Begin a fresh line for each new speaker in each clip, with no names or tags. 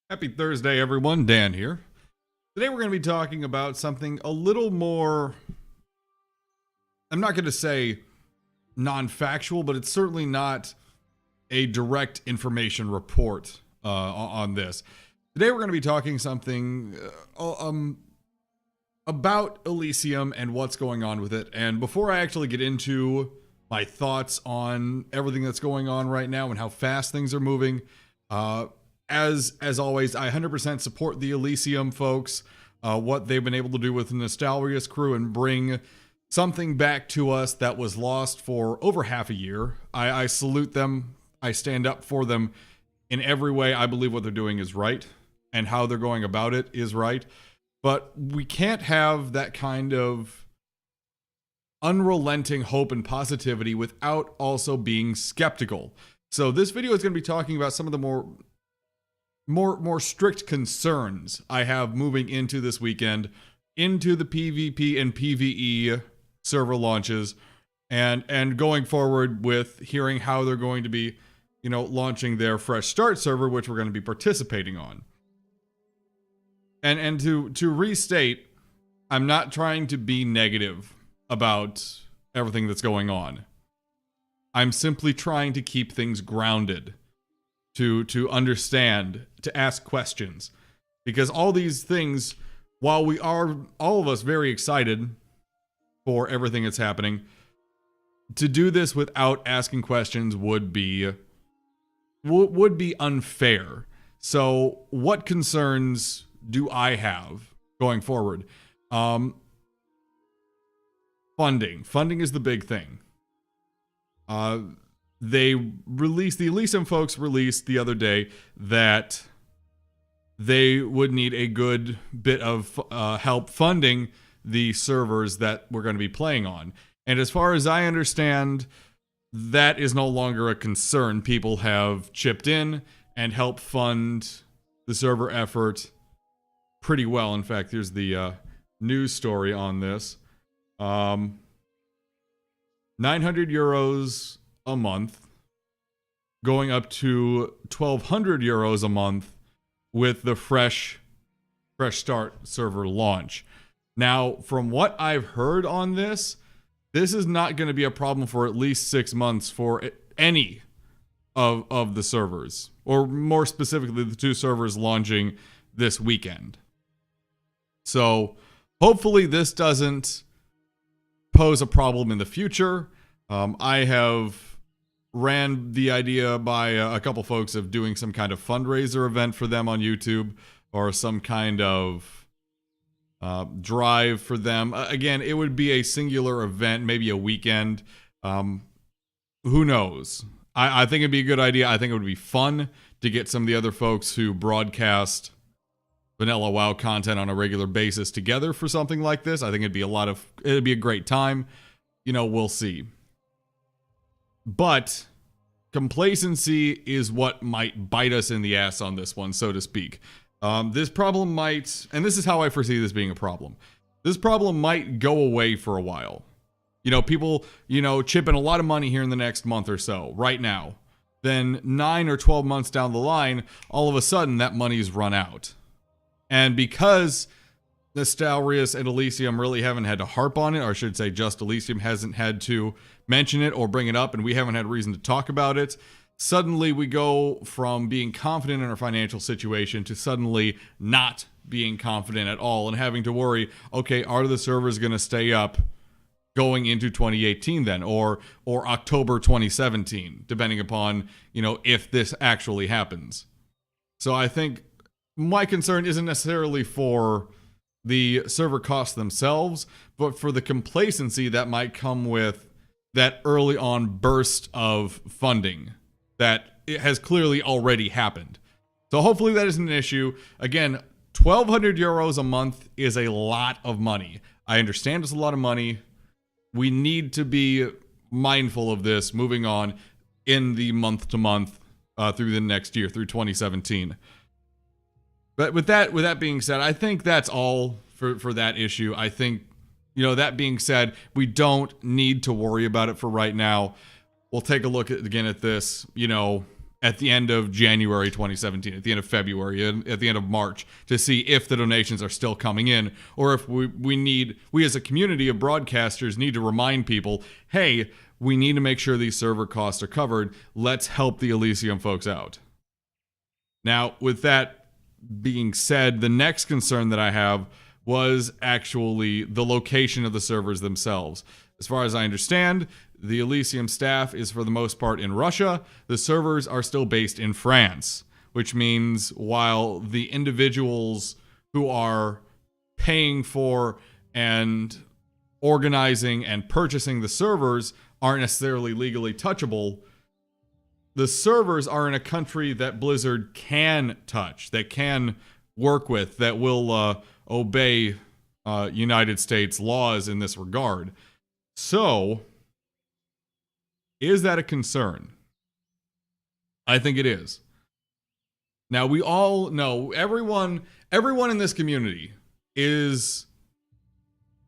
Happy Thursday, everyone. Dan here. Today we're going to be talking about something a little more, I'm not going to say non-factual, but it's certainly not a direct information report on this. Today we're going to be talking something about Elysium and what's going on with it. And before I actually get into my thoughts on everything that's going on right now and how fast things are moving, as always, I 100% support the Elysium folks, what they've been able to do with the Nostalrius crew and bring something back to us that was lost for over half a year. I salute them. I stand up for them in every way. I believe what they're doing is right and how they're going about it is right. But we can't have that kind of unrelenting hope and positivity without also being skeptical. So this video is going to be talking about some of the more strict concerns I have moving into this weekend, into the PvP and PVE server launches, and going forward with hearing how they're going to be, launching their fresh start server, which we're going to be participating on. And to restate, I'm not trying to be negative about everything that's going on. I'm simply trying to keep things grounded, to understand, to ask questions. Because all these things, while we are, all of us, very excited for everything that's happening, to do this without asking questions would be unfair. So what concerns do I have going forward? Funding is the big thing. The Elysium folks released the other day that they would need a good bit of help funding the servers that we're going to be playing on. And as far as I understand, that is no longer a concern. People have chipped in and helped fund the server effort pretty well. In fact, here's the news story on this. 900 euros a month, going up to 1,200 euros a month with the fresh start server launch. Now, from what I've heard on this is not going to be a problem for at least 6 months for any of the servers, or more specifically, the two servers launching this weekend. So hopefully this doesn't pose a problem in the future. I have ran the idea by a couple folks of doing some kind of fundraiser event for them on YouTube, or some kind of drive for them. Again, it would be a singular event, maybe a weekend. Who knows? I think it'd be a good idea. I think it would be fun to get some of the other folks who broadcast Vanilla WoW content on a regular basis together for something like this. I think it'd be a great time. We'll see. But complacency is what might bite us in the ass on this one, so to speak. This problem might, and this is how I foresee this being a problem. This problem might go away for a while. People, chip in a lot of money here in the next month or so, right now. Then 9 or 12 months down the line, all of a sudden that money's run out. And because Nostalrius and Elysium really haven't had to harp on it, or I should say just Elysium hasn't had to mention it or bring it up, and we haven't had reason to talk about it, suddenly we go from being confident in our financial situation to suddenly not being confident at all and having to worry, okay, are the servers going to stay up going into 2018 then, or October 2017, depending upon, if this actually happens. So I think my concern isn't necessarily for the server costs themselves, but for the complacency that might come with that early on burst of funding that it has clearly already happened. So hopefully that isn't an issue. Again, 1,200 euros a month is a lot of money. I understand it's a lot of money. We need to be mindful of this moving on in the month to month through the next year, through 2017. But with that being said, I think that's all for that issue. I think, that being said, we don't need to worry about it for right now. We'll take a look again at this, at the end of January 2017, at the end of February, at the end of March, to see if the donations are still coming in, or if we as a community of broadcasters need to remind people, hey, we need to make sure these server costs are covered. Let's help the Elysium folks out. Now, with that being said, the next concern that I have was actually the location of the servers themselves. As far as I understand, the Elysium staff is for the most part in Russia. The servers are still based in France, which means while the individuals who are paying for and organizing and purchasing the servers aren't necessarily legally touchable, the servers are in a country that Blizzard can touch, that can work with, that will obey United States laws in this regard. So, is that a concern? I think it is. Now, we all know, everyone in this community is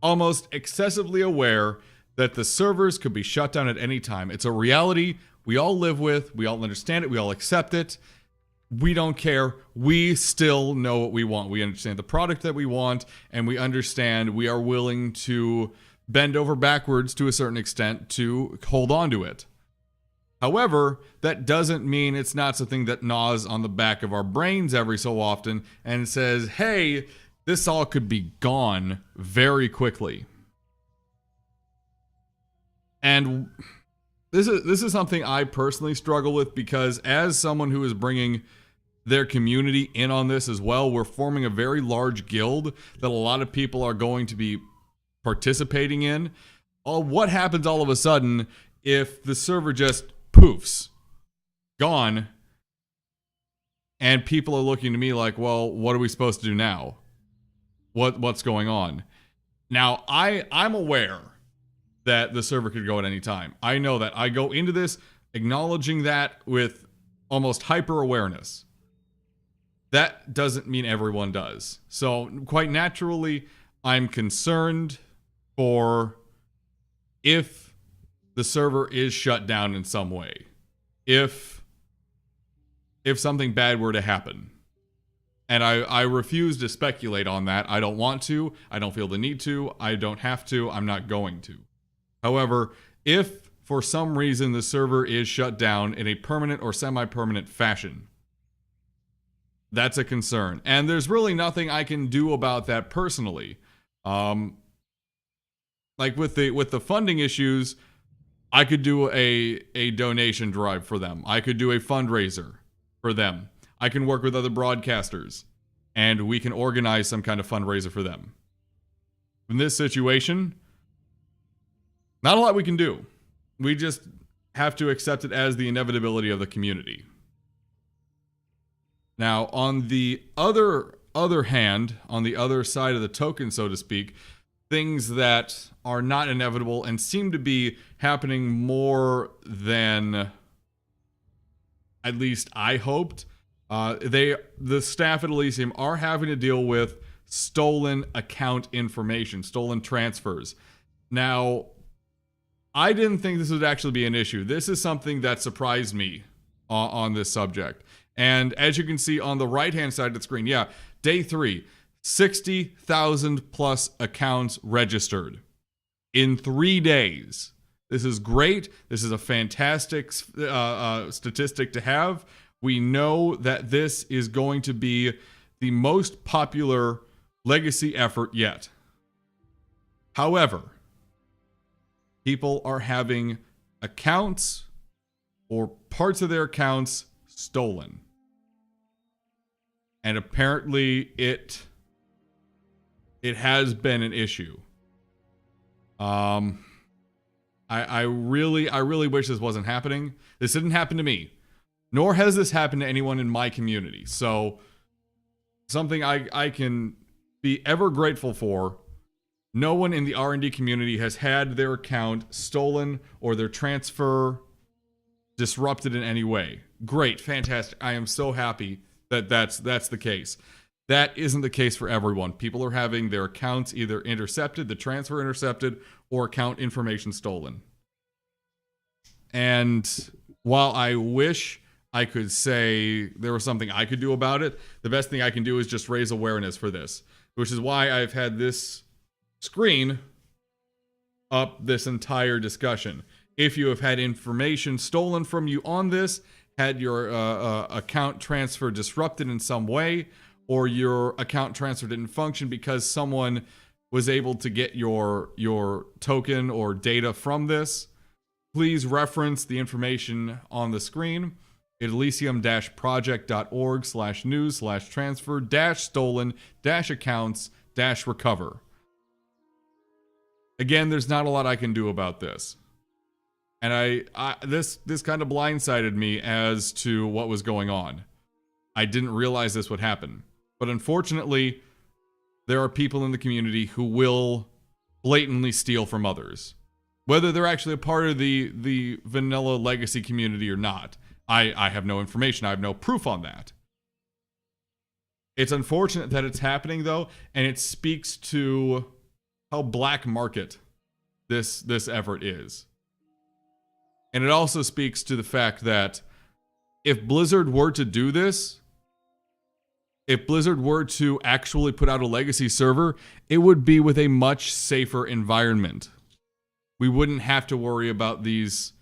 almost excessively aware that the servers could be shut down at any time. It's a reality we all live with, we all understand it, we all accept it. We don't care. We still know what we want. We understand the product that we want, and we understand we are willing to bend over backwards to a certain extent to hold on to it. However, that doesn't mean it's not something that gnaws on the back of our brains every so often and says, hey, this all could be gone very quickly. And this is something I personally struggle with, because as someone who is bringing their community in on this as well, we're forming a very large guild that a lot of people are going to be participating in. What happens all of a sudden if the server just poofs, gone, and people are looking to me like, well, what are we supposed to do now? What's going on? Now, I'm aware that the server could go at any time. I know that. I go into this acknowledging that with almost hyper awareness. That doesn't mean everyone does. So quite naturally, I'm concerned for if the server is shut down in some way. If something bad were to happen. And I refuse to speculate on that. I don't want to. I don't feel the need to. I don't have to. I'm not going to. However, if for some reason the server is shut down in a permanent or semi-permanent fashion, that's a concern. And there's really nothing I can do about that personally. Like with the funding issues, I could do a donation drive for them. I could do a fundraiser for them. I can work with other broadcasters, and we can organize some kind of fundraiser for them. In this situation, not a lot we can do. We just have to accept it as the inevitability of the community. Now, on the other hand, on the other side of the token, so to speak, things that are not inevitable and seem to be happening more than at least I hoped. The staff at Elysium are having to deal with stolen account information, stolen transfers. Now, I didn't think this would actually be an issue. This is something that surprised me on this subject. And as you can see on the right-hand side of the screen, yeah, day 3, 60,000 plus accounts registered in 3 days. This is great. This is a fantastic statistic to have. We know that this is going to be the most popular legacy effort yet. However, people are having accounts or parts of their accounts stolen. And apparently it has been an issue. I really wish this wasn't happening. This didn't happen to me, nor has this happened to anyone in my community. So something I can be ever grateful for. No one in the R&D community has had their account stolen or their transfer disrupted in any way. Great, fantastic. I am so happy that that's the case. That isn't the case for everyone. People are having their accounts either intercepted, the transfer intercepted, or account information stolen. And while I wish I could say there was something I could do about it. The best thing I can do is just raise awareness for this, which is why I've had this screen up this entire discussion. If you have had information stolen from you on this, had your account transfer disrupted in some way, or your account transfer didn't function because someone was able to get your token or data from this, please reference the information on the screen at elysium-project.org/news/transfer-stolen-accounts-recover. Again, there's not a lot I can do about this. And this kind of blindsided me as to what was going on. I didn't realize this would happen. But unfortunately, there are people in the community who will blatantly steal from others. Whether they're actually a part of the vanilla legacy community or not. I have no information. I have no proof on that. It's unfortunate that it's happening, though, and it speaks to how black market this effort is. And it also speaks to the fact that if Blizzard were to do this, if Blizzard were to actually put out a legacy server, it would be with a much safer environment. We wouldn't have to worry about these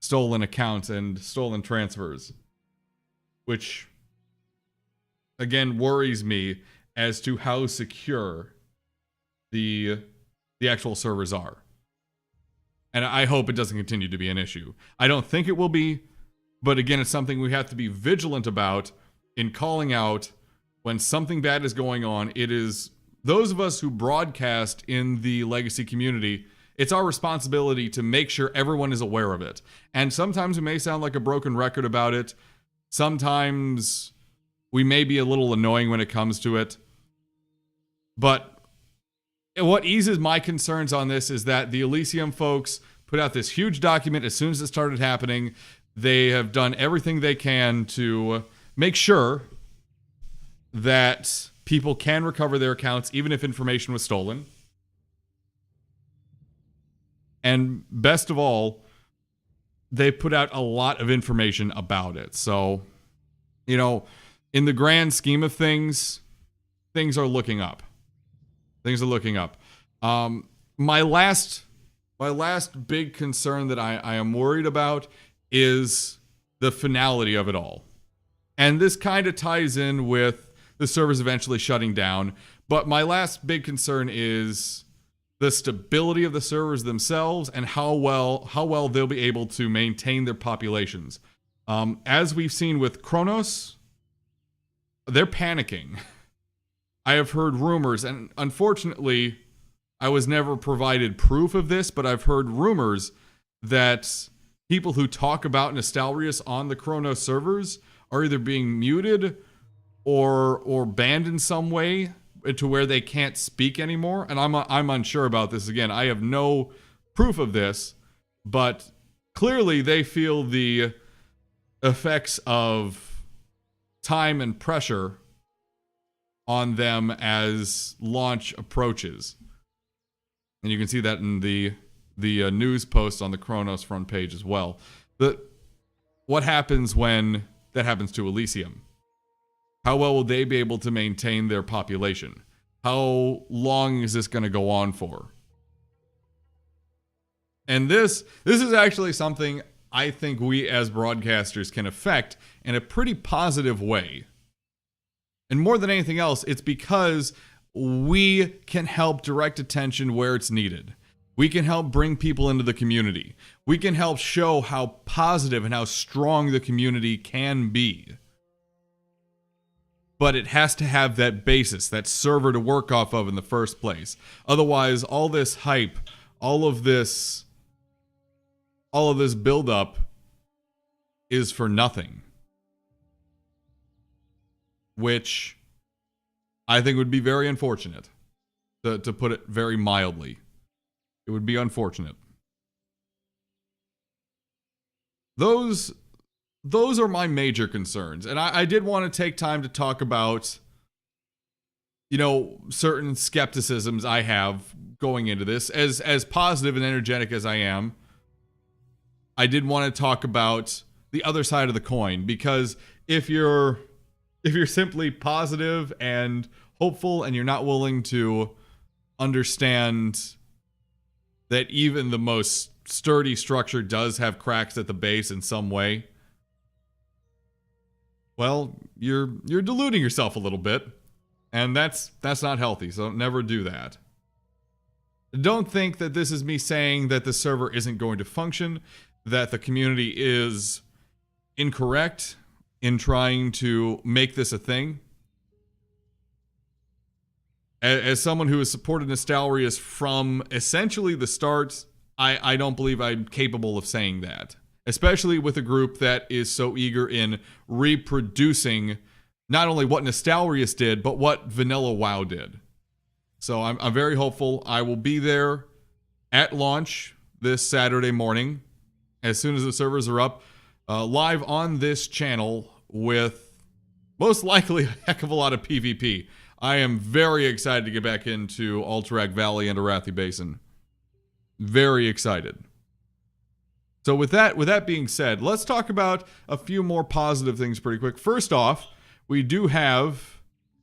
stolen accounts and stolen transfers, which, again, worries me as to how secure the actual servers are. And I hope it doesn't continue to be an issue. I don't think it will be, but again, it's something we have to be vigilant about in calling out when something bad is going on. It is those of us who broadcast in the legacy community, it's our responsibility to make sure everyone is aware of it. And sometimes we may sound like a broken record about it. Sometimes we may be a little annoying when it comes to it. But what eases my concerns on this is that the Elysium folks put out this huge document as soon as it started happening. They have done everything they can to make sure that people can recover their accounts even if information was stolen. And best of all, they put out a lot of information about it. So, you know, in the grand scheme of things, things are looking up. Things are looking up. My last big concern that I am worried about is the finality of it all. And this kind of ties in with the servers eventually shutting down. But my last big concern is the stability of the servers themselves and how well they'll be able to maintain their populations. As we've seen with Kronos, they're panicking. I have heard rumors, and unfortunately, I was never provided proof of this, but I've heard rumors that people who talk about Nostalrius on the Kronos servers are either being muted or banned in some way to where they can't speak anymore. And I'm unsure about this. Again, I have no proof of this, but clearly they feel the effects of time and pressure on them as launch approaches. And you can see that in the news post on the Kronos front page as well. What happens when that happens to Elysium? How well will they be able to maintain their population? How long is this going to go on for? And this is actually something I think we as broadcasters can affect in a pretty positive way. And more than anything else, it's because we can help direct attention where it's needed. We can help bring people into the community. We can help show how positive and how strong the community can be. But it has to have that basis, that server to work off of in the first place. Otherwise, all this hype, all of this buildup is for nothing. Which I think would be very unfortunate, to put it very mildly. It would be unfortunate. Those are my major concerns. And I did want to take time to talk about, you know, certain skepticisms I have going into this. As positive and energetic as I am, I did want to talk about the other side of the coin, because if you're simply positive and hopeful and you're not willing to understand that even the most sturdy structure does have cracks at the base in some way, well, you're deluding yourself a little bit, and that's not healthy, so never do that. Don't think that this is me saying that the server isn't going to function, that the community is incorrect in trying to make this a thing. As someone who has supported Nostalrius from essentially the start, I don't believe I'm capable of saying that. Especially with a group that is so eager in reproducing not only what Nostalrius did, but what Vanilla WoW did. So I'm very hopeful. I will be there at launch this Saturday morning, as soon as the servers are up, live on this channel with most likely a heck of a lot of PvP. I am very excited to get back into Alterac Valley and Arathi Basin. Very excited. So with that being said, let's talk about a few more positive things pretty quick. First off, we do have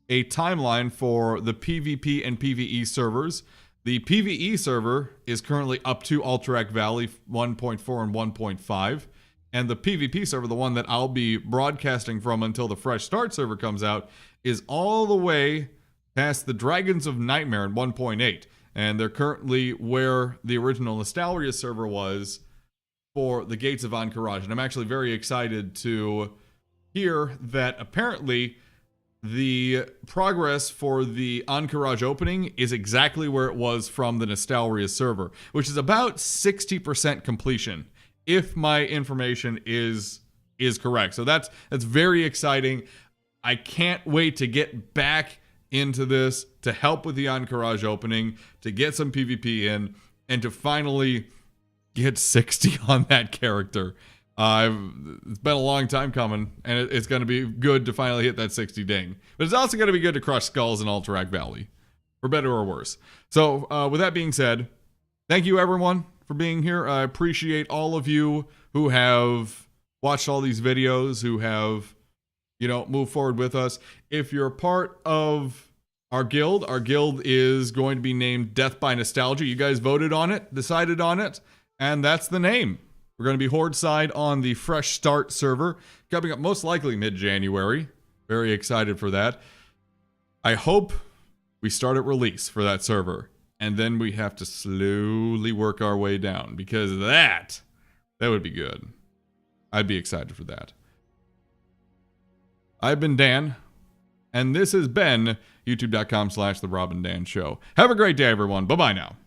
a timeline for the PvP and PVE servers. The PVE server is currently up to Alterac Valley 1.4 and 1.5. And the PvP server, the one that I'll be broadcasting from until the Fresh Start server comes out, is all the way past the Dragons of Nightmare in 1.8. And they're currently where the original Nostalrius server was for the Gates of Encourage. And I'm actually very excited to hear that apparently the progress for the Encourage opening is exactly where it was from the Nostalrius server, which is about 60% completion, if my information is correct. So that's very exciting. I can't wait to get back into this, to help with the Encourage opening, to get some PvP in, and to finally get 60 on that character. It's been a long time coming, and it's going to be good to finally hit that 60 ding. But it's also going to be good to crush skulls in Alterac Valley, for better or worse. So with that being said, thank you everyone for being here. I appreciate all of you who have watched all these videos, who have, moved forward with us. If you're part of our guild is going to be named Death by Nostalgia. You guys voted on it, decided on it, and that's the name. We're going to be Horde side on the Fresh Start server, coming up most likely mid-January. Very excited for that. I hope we start at release for that server, and then we have to slowly work our way down, because that would be good. I'd be excited for that. I've been Dan, and this has been youtube.com/The Rob and Dan Show. Have a great day, everyone. Bye-bye now.